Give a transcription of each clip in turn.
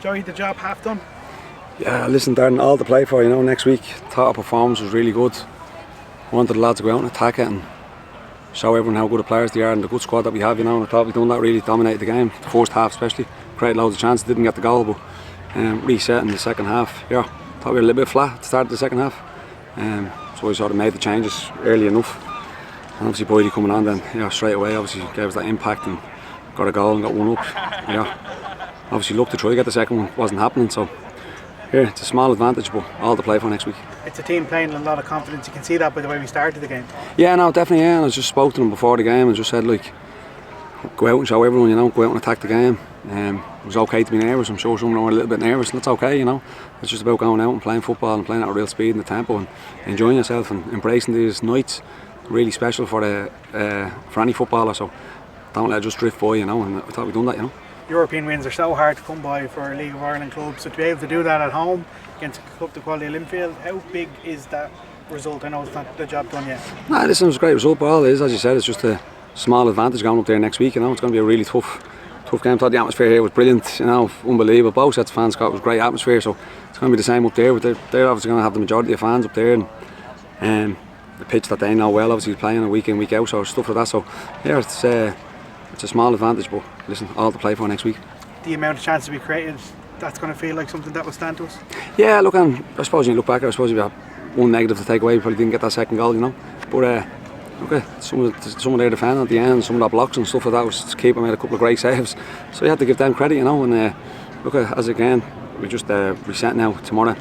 Joey, the job half done? Yeah, listen, Darren, all to play for, next week. Thought our performance was really good. Wanted the lads to go out and attack it and show everyone how good the players they are and the good squad that we have, and I thought we done that, really dominated the game, the first half especially. Created loads of chances, didn't get the goal, but reset in the second half. Yeah, thought we were a little bit flat at the start of the second half. So we sort of made the changes early enough. And obviously Boydie coming on then, straight away, obviously gave us that impact and got a goal and got one up. Obviously looked to try to get the second one, wasn't happening, so it's a small advantage, but all to play for next week. It's a team playing with a lot of confidence. You can see that by the way we started the game. Yeah, no, definitely. And I just spoke to them before the game and just said, go out and show everyone, go out and attack the game. It was okay to be nervous. I'm sure some of them were a little bit nervous, and that's okay. It's just about going out and playing football and playing at a real speed and the tempo and enjoying yourself and embracing these nights. Really special for any footballer. So don't let it just drift by, and I thought we'd done that, European wins are so hard to come by for a League of Ireland club, so to be able to do that at home against a club the quality of Linfield, how big is that result? I know it's not the job done yet. Nah, listen, it's a great result, but all it is, as you said, it's just a small advantage going up there next week. It's going to be a really tough game. I thought the atmosphere here was brilliant, unbelievable. Both sets of fans got, it was a great atmosphere, so it's going to be the same up there. But they're obviously going to have the majority of fans up there, and the pitch that they know well, obviously playing a week in, week out, so stuff like that. So yeah, it's a small advantage, but listen, all to play for next week. The amount of chances we created, that's going to feel like something that will stand to us? Yeah, look, and I suppose when you look back, I suppose you have one negative to take away. We probably didn't get that second goal, But some of their defending at the end, some of that blocks and stuff like that was to keep them, made a couple of great saves. So you have to give them credit, And as again, we just reset now tomorrow.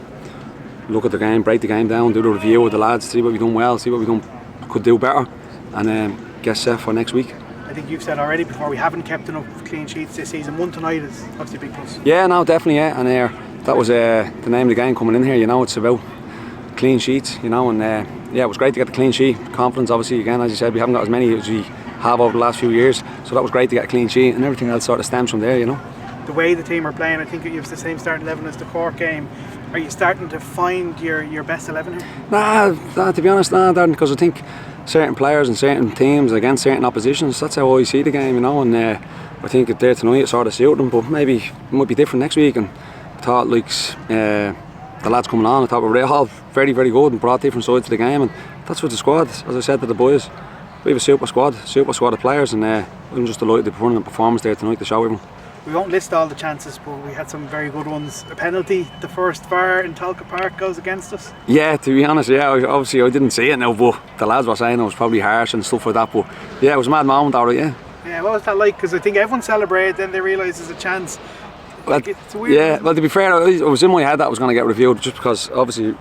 Look at the game, break the game down, do the review with the lads, see what we've done well, see what we could do better, and get set for next week. I think you've said already before, we haven't kept enough clean sheets this season. One tonight is obviously a big plus. Yeah, no, definitely, yeah. And that was the name of the game coming in here. It's about clean sheets, and it was great to get the clean sheet. Confidence, obviously, again, as you said, we haven't got as many as we have over the last few years, so that was great to get a clean sheet, and everything else sort of stems from there, The way the team are playing, I think you have the same starting 11 as the Cork game. Are you starting to find your best 11 here? Nah, to be honest, Darren, because I think certain players and certain teams against certain oppositions, that's how I see the game, and I think if there tonight it sort of suited them, but maybe it might be different next week. And I thought the lads coming on, I thought we were all very, very good and brought different sides to the game, and that's what the squad, as I said to the boys, we have a super squad of players, and I'm just delighted to put in a performance there tonight to show everyone. We won't list all the chances, but we had some very good ones. A penalty, the first VAR in Talca Park goes against us. Yeah, to be honest, obviously I didn't see it now, but the lads were saying it was probably harsh and stuff like that, but yeah, it was a mad moment, alright, yeah. Yeah, what was that like? Because I think everyone celebrated, then they realised there's a chance. Well, it's weird. Yeah, well, to be fair, it was in my head that was going to get reviewed, just because obviously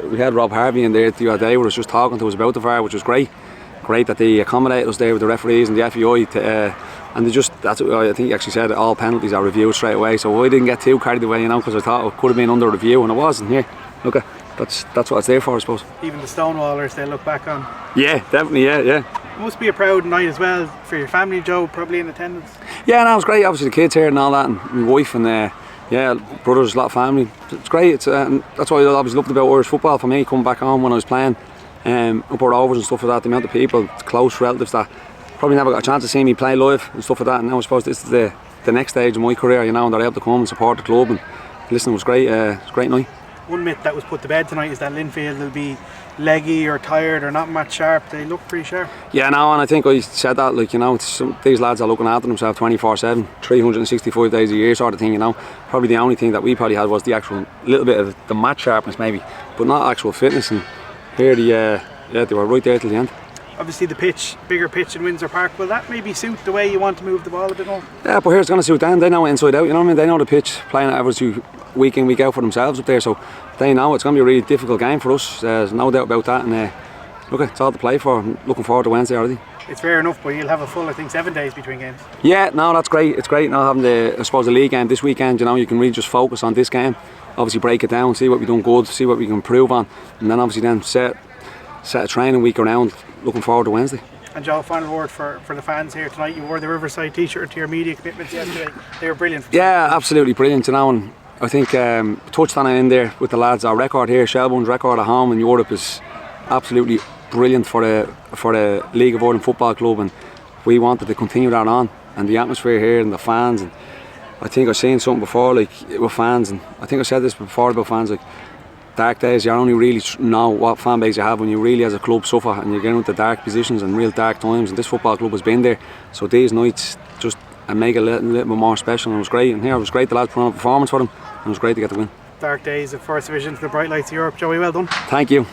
we had Rob Harvey in there the other day who was just talking to us about the VAR, which was great. Great that they accommodated us there with the referees and the FEI and that's what I think he actually said, all penalties are reviewed straight away, so I didn't get too carried away, because I thought it could have been under review, and it wasn't. Here, look, that's what it's there for, I suppose. Even the Stonewallers, they look back on. Yeah, definitely, yeah. It must be a proud night as well for your family, Joe, probably in attendance. Yeah, no, it was great, obviously the kids here and all that, and my wife and brothers, a lot of family. It's great, that's what I always loved about Irish football for me, coming back home when I was playing. Upper overs and stuff like that, the amount of people, close relatives that probably never got a chance to see me play live and stuff like that, and now I suppose this is the next stage of my career, and they're able to come and support the club, and listen, it was great, it's a great night. One myth that was put to bed tonight is that Linfield will be leggy or tired or not much sharp. They look pretty sharp. Yeah, no, and I think I said that, these lads are looking after themselves 24/7, 365 days a year sort of thing, Probably the only thing that we probably had was the actual little bit of the match sharpness maybe, but not actual fitness, and here they were right there till the end. Obviously the pitch, bigger pitch in Windsor Park, will that maybe suit the way you want to move the ball a bit more? Yeah, but here it's going to suit them, they know it inside out, They know the pitch, playing it every week in, week out for themselves up there, so they know it's going to be a really difficult game for us, there's no doubt about that, and look, it's all to play for. I'm looking forward to Wednesday already. It's fair enough, but you'll have a full, I think, 7 days between games. Yeah, no, that's great, it's great now having the league game this weekend, you can really just focus on this game, obviously break it down, see what we've done good, see what we can improve on, and then obviously set a training week around, looking forward to Wednesday. And Joe, final word for the fans here tonight. You wore the Riverside t-shirt to your media commitments yesterday. They were brilliant. Yeah, absolutely brilliant, and I think touched on it in there with the lads. Our record here, Shelbourne's record at home in Europe, is absolutely brilliant for the League of Ireland Football Club, and we wanted to continue that on, and the atmosphere here and the fans, and I think I've seen something before, like with fans, and I think I said this before about fans, like dark days, you only really know what fan base you have when you really as a club suffer and you get into dark positions and real dark times, and this football club has been there. So these nights just make it a little bit more special, and it was great. And here it was great, the lads put on a performance for them, and it was great to get the win. Dark days of First Division to the bright lights of Europe. Joey, well done. Thank you.